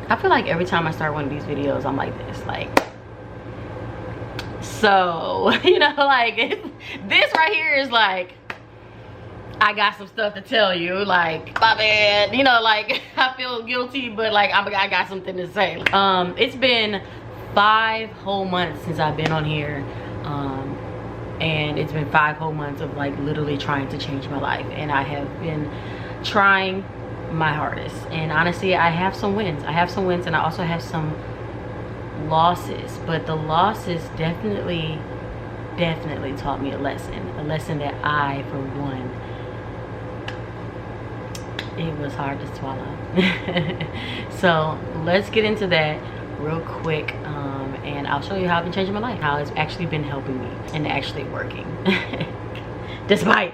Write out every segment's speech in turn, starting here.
I feel like every time I start one of these videos, I'm like this, like, so, you know, like, this right here is like, I got some stuff to tell you, like, my bad, you know, like, I feel guilty, but like, I got something to say. It's been 5 whole months since I've been on here, and it's been 5 whole months of like literally trying to change my life, and I have been trying my hardest. And honestly, I have some wins, and I also have some losses, but the losses definitely taught me a lesson that I, for one, it was hard to swallow. So let's get into that real quick, and I'll show you how I've been changing my life, how it's actually been helping me and actually working despite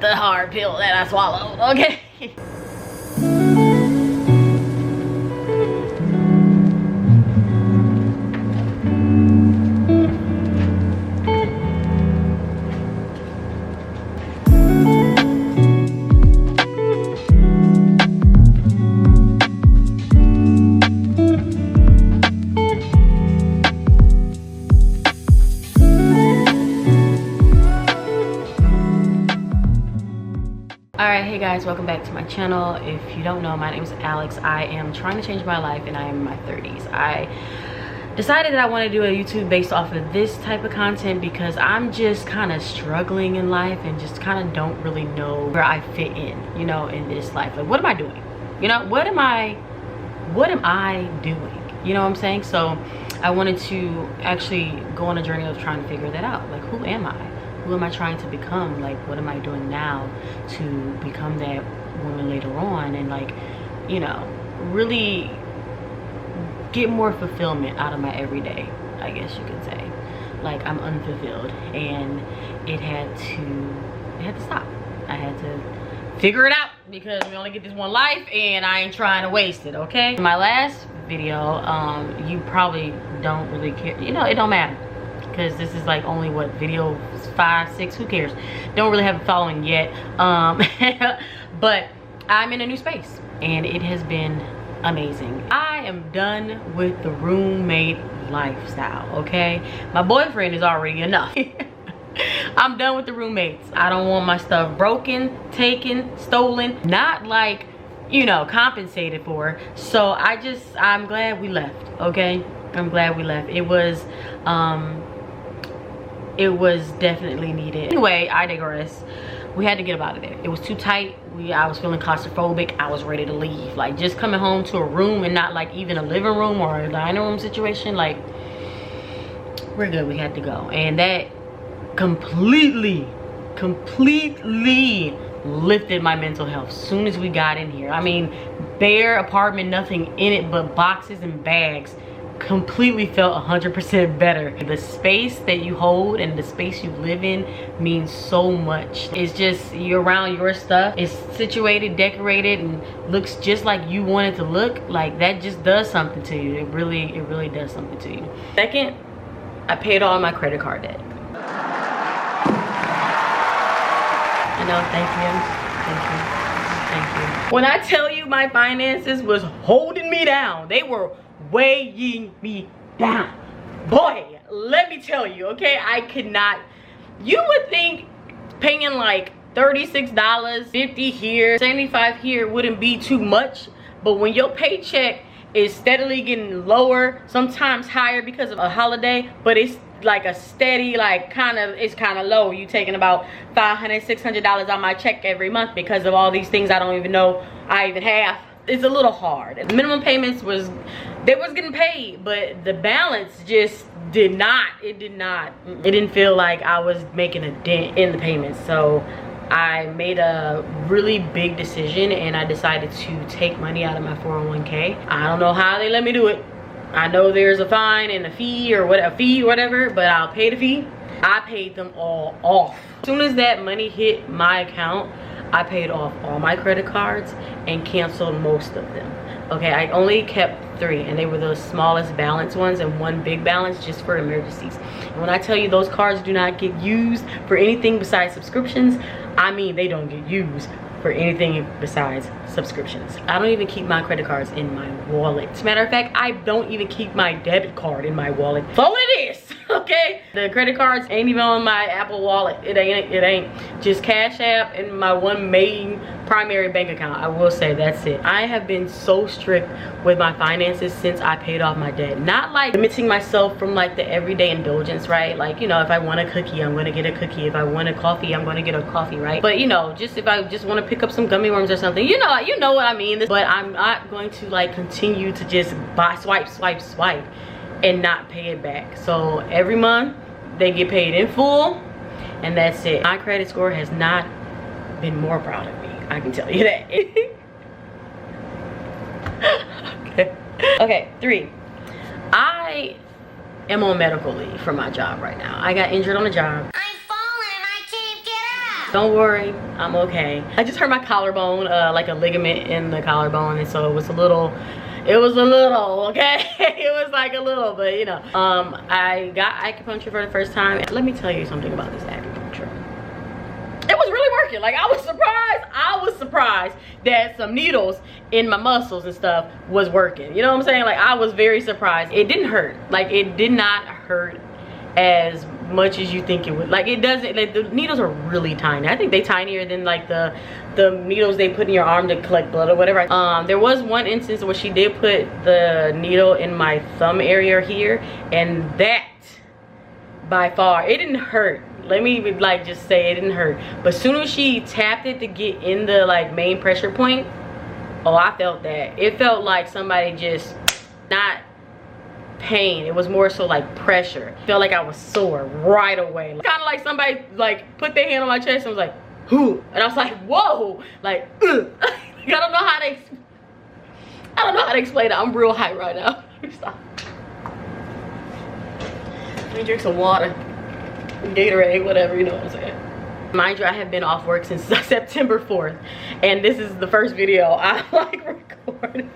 the hard pill that I swallowed. Okay. Alright, hey guys, welcome back to my channel. If you don't know, my name is Alex. I am trying to change my life, and I am in my 30s. I decided that I want to do a YouTube based off of this type of content because I'm just kind of struggling in life and just kind of don't really know where I fit in, you know, in this life. Like, what am I doing? You know, what am I doing? You know what I'm saying? So I wanted to actually go on a journey of trying to figure that out. Like, who am I? Who am I trying to become? Like, what am I doing now to become that woman later on, and like, you know, really get more fulfillment out of my everyday, I guess you could say. Like, I'm unfulfilled, and it had to stop. I had to figure it out because we only get this one life, and I ain't trying to waste it. Okay, my last video, you probably don't really care, you know, it don't matter, because this is like only what, video 5, 6, who cares? Don't really have a following yet. But I'm in a new space, and it has been amazing. I am done with the roommate lifestyle. Okay, my boyfriend is already enough. I'm done with the roommates. I don't want my stuff broken, taken, stolen, not like, you know, compensated for. So I'm glad we left. Okay, I'm glad we left. It was definitely needed. Anyway, I digress. We had to get up out of there. It was too tight. I was feeling claustrophobic. I was ready to leave. Like, just coming home to a room, and not like even a living room or a dining room situation, like, we're good. We had to go. And that completely lifted my mental health as soon as we got in here. I mean, bare apartment, nothing in it but boxes and bags. Completely felt 100% better. The space that you hold and the space you live in means so much. It's just, you're around your stuff. It's situated, decorated, and looks just like you want it to look. Like, that just does something to you. It really does something to you. Second, I paid all my credit card debt. You know, thank you. When I tell you my finances was holding me down, they were weighing me down. Boy, let me tell you, okay, I could not. You would think paying like $36, 50 here, 75 here wouldn't be too much, but when your paycheck is steadily getting lower, sometimes higher because of a holiday, but it's like a steady, like, it's kind of low. You taking about $500, $600 on my check every month because of all these things I don't even know I even have. It's a little hard. The minimum payments was getting paid, but the balance just did not. It didn't feel like I was making a dent in the payments. So I made a really big decision, and I decided to take money out of my 401k. I don't know how they let me do it. I know there's a fine and a fee or whatever, but I'll pay the fee. I paid them all off. As soon as that money hit my account, I paid off all my credit cards and canceled most of them. Okay, I only kept 3, and they were the smallest balance ones, and 1 big balance just for emergencies. And when I tell you those cards do not get used for anything besides subscriptions, I mean they don't get used for anything besides subscriptions. I don't even keep my credit cards in my wallet. As a matter of fact, I don't even keep my debit card in my wallet. Phone it is, okay? The credit cards ain't even on my Apple Wallet. It ain't. Just Cash App and my one main primary bank account. I will say that's it. I have been so strict with my finances since I paid off my debt. Not like limiting myself from like the everyday indulgence, right? Like, you know, if I want a cookie, I'm gonna get a cookie. If I want a coffee, I'm gonna get a coffee, right? But you know, just if I just want to pick up some gummy worms or something, you know what I mean. But I'm not going to like continue to just buy, swipe and not pay it back. So every month they get paid in full, and that's it. My credit score has not been more proud of me, I can tell you that. Okay, 3. I am on medical leave from my job right now. I got injured on the job. I'm falling and I can't get up. Don't worry, I'm okay. I just hurt my collarbone, like a ligament in the collarbone, and so it was a little, okay? It was like a little, but you know. I got acupuncture for the first time. Let me tell you something about this acupuncture. It was really working. Like, I was surprised that some needles in my muscles and stuff was working. You know what I'm saying? Like, I was very surprised. It didn't hurt. Like, it did not hurt as much as you think it would. Like, it doesn't, like, the needles are really tiny. I think they tinier than like the needles they put in your arm to collect blood or whatever. There was one instance where she did put the needle in my thumb area here, and that by far, it didn't hurt. Let me like just say it didn't hurt. But as soon as she tapped it to get in the like main pressure point, oh, I felt that. It felt like somebody just, not pain, it was more so like pressure. Felt like I was sore right away. Kind of like somebody like put their hand on my chest and was like, who? And I was like, whoa, like, ugh. I don't know how to explain it. I'm real hype right now. Stop. Let me drink some water. Gatorade, whatever, you know what I'm saying. Mind you, I have been off work since September 4th, and this is the first video I like recorded.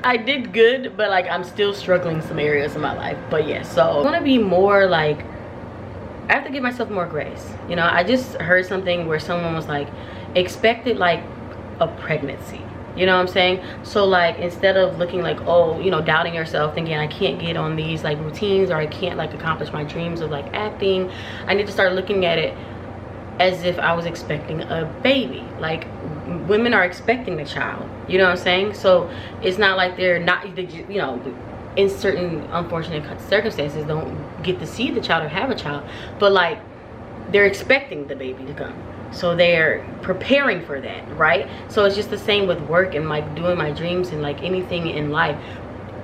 I did good, but like I'm still struggling in some areas of my life. But yeah, so I want to be more like, I have to give myself more grace. You know, I just heard something where someone was like, expected like a pregnancy. You know what I'm saying? So like, instead of looking like, oh, you know, doubting yourself, thinking I can't get on these like routines, or I can't like accomplish my dreams of like acting, I need to start looking at it as if I was expecting a baby. Like, women are expecting a child, you know what I'm saying? So it's not like they're not, you know, in certain unfortunate circumstances don't get to see the child or have a child, but like they're expecting the baby to come. So they're preparing for that, right? So it's just the same with work and like doing my dreams and like anything in life.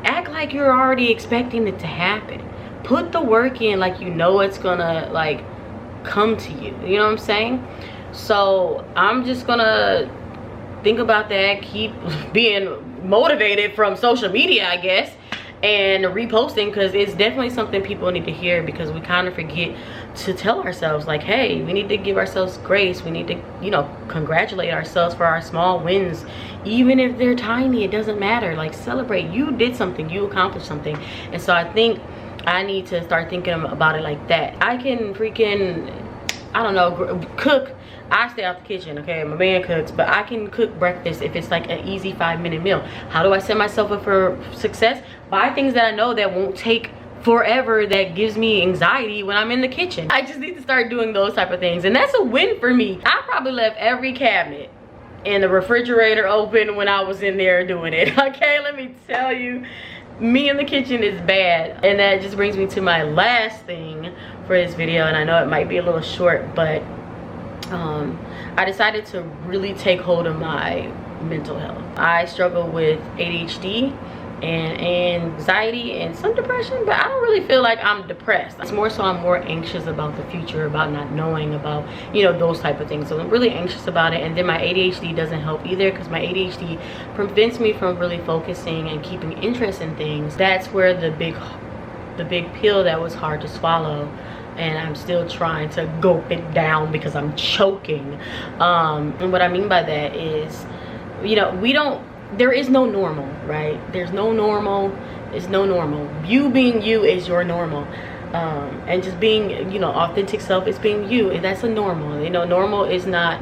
Act like you're already expecting it to happen. Put the work in like you know it's gonna like come to you. You know what I'm saying? So I'm just gonna think about that, keep being motivated from social media, I guess, and reposting, because it's definitely something people need to hear, because we kind of forget to tell ourselves like, hey, we need to give ourselves grace. We need to, you know, congratulate ourselves for our small wins, even if they're tiny. It doesn't matter. Like, celebrate. You did something, you accomplished something. And so I think I need to start thinking about it like that. I can freaking, I don't know, cook. I stay out the kitchen, okay? My man cooks, but I can cook breakfast if it's like an easy 5-minute meal. How do I set myself up for success? Buy things that I know that won't take forever, that gives me anxiety when I'm in the kitchen. I just need to start doing those type of things, and that's a win for me. I probably left every cabinet and the refrigerator open when I was in there doing it, okay? Let me tell you, me in the kitchen is bad. And that just brings me to my last thing for this video, and I know it might be a little short, but I decided to really take hold of my mental health. I struggle with ADHD and anxiety and some depression, but I don't really feel like I'm depressed. It's more so I'm more anxious about the future, about not knowing, about, you know, those type of things. So I'm really anxious about it. And then my ADHD doesn't help either, because my ADHD prevents me from really focusing and keeping interest in things. That's where the big pill that was hard to swallow, and I'm still trying to gulp it down because I'm choking. And what I mean by that is, you know, there is no normal, right? There's no normal. It's no normal. You being you is your normal. And just being, you know, authentic self is being you. And that's a normal. You know, normal is not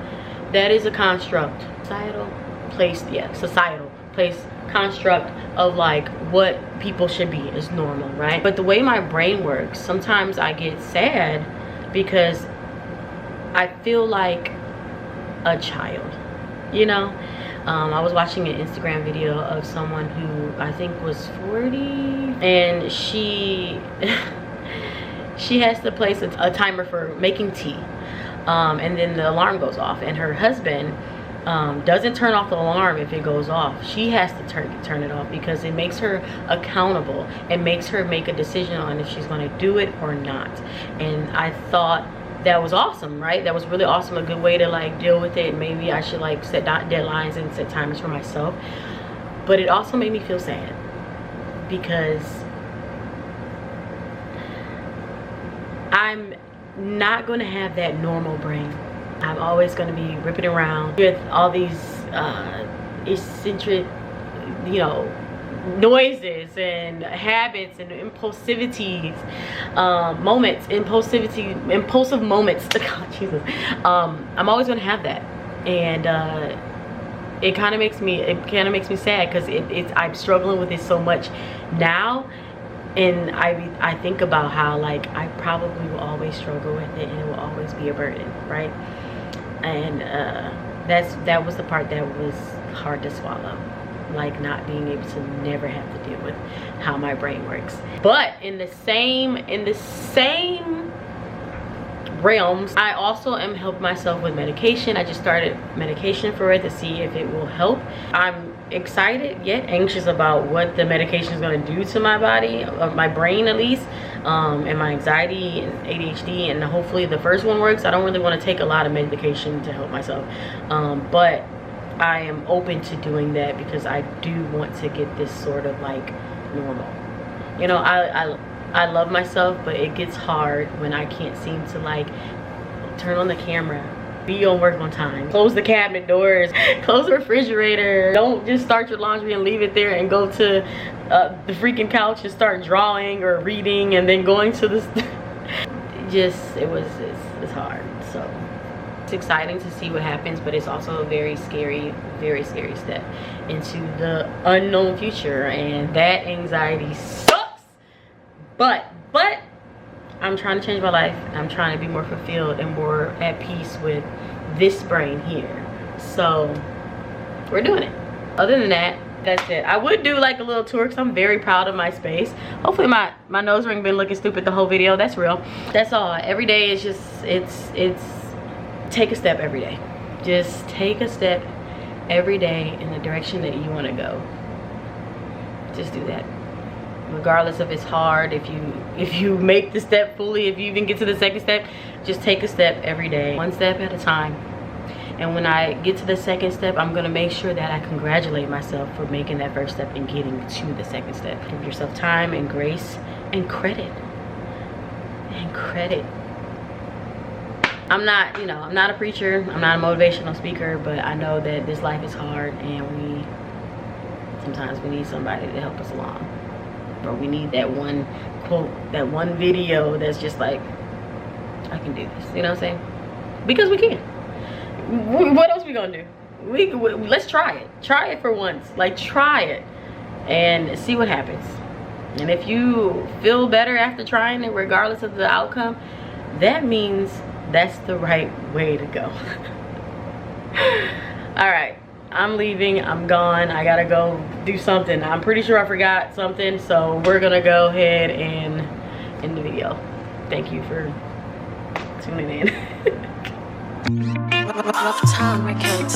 that is a construct. Societal place, yeah, societal place construct of like what people should be is normal, right? But the way my brain works, sometimes I get sad because I feel like a child, you know? I was watching an Instagram video of someone who I think was 40, and she she has to place a timer for making tea, and then the alarm goes off, and her husband doesn't turn off the alarm if it goes off. She has to turn it off because it makes her accountable. It makes her make a decision on if she's going to do it or not. And I thought that was awesome, right? That was really awesome. A good way to like deal with it. Maybe I should like set deadlines and set timers for myself. But it also made me feel sad because I'm not going to have that normal brain. I'm always going to be ripping around with all these eccentric, you know, noises and habits and impulsivities, impulsive moments. God, Jesus. I'm always going to have that, and it kind of makes me sad because I'm struggling with it so much now, and I think about how like I probably will always struggle with it, and it will always be a burden, right? And that was the part that was hard to swallow, like not being able to never have to deal with how my brain works. But in the same realms, I also am helping myself with medication. I just started medication for it to see if it will help. I'm excited yet anxious about what the medication is going to do to my body, or my brain at least, and my anxiety and ADHD, and hopefully the first one works. I don't really want to take a lot of medication to help myself, but I am open to doing that because I do want to get this sort of like normal. You know, I love myself, but it gets hard when I can't seem to like turn on the camera, be on work on time, close the cabinet doors, close the refrigerator. Don't just start your laundry and leave it there and go to the freaking couch and start drawing or reading and then going to this. It's hard. So it's exciting to see what happens, but it's also a very scary step into the unknown future, and that anxiety sucks. But I'm trying to change my life. I'm trying to be more fulfilled and more at peace with this brain here. So we're doing it. Other than that, that's it. I would do like a little tour because I'm very proud of my space. Hopefully my nose ring been looking stupid the whole video. That's real. That's all. Every day is just, it's take a step every day. Just take a step every day in the direction that you want to go. Just do that. Regardless if it's hard, if you make the step fully, if you even get to the second step, just take a step every day, one step at a time. And when I get to the second step, I'm gonna make sure that I congratulate myself for making that first step and getting to the second step. Give yourself time and grace and credit. I'm not, you know, I'm not a preacher, I'm not a motivational speaker, but I know that this life is hard, and sometimes we need somebody to help us along. Or we need that one quote, that one video that's just like, I can do this, you know what I'm saying? Because we can. What else we gonna do? Let's try it for once. Like, try it and see what happens. And if you feel better after trying it, regardless of the outcome, that means that's the right way to go. All right, I'm leaving, I'm gone. I gotta go do something. I'm pretty sure I forgot something, so we're gonna go ahead and end the video. Thank you for tuning in. Rough time, my kids.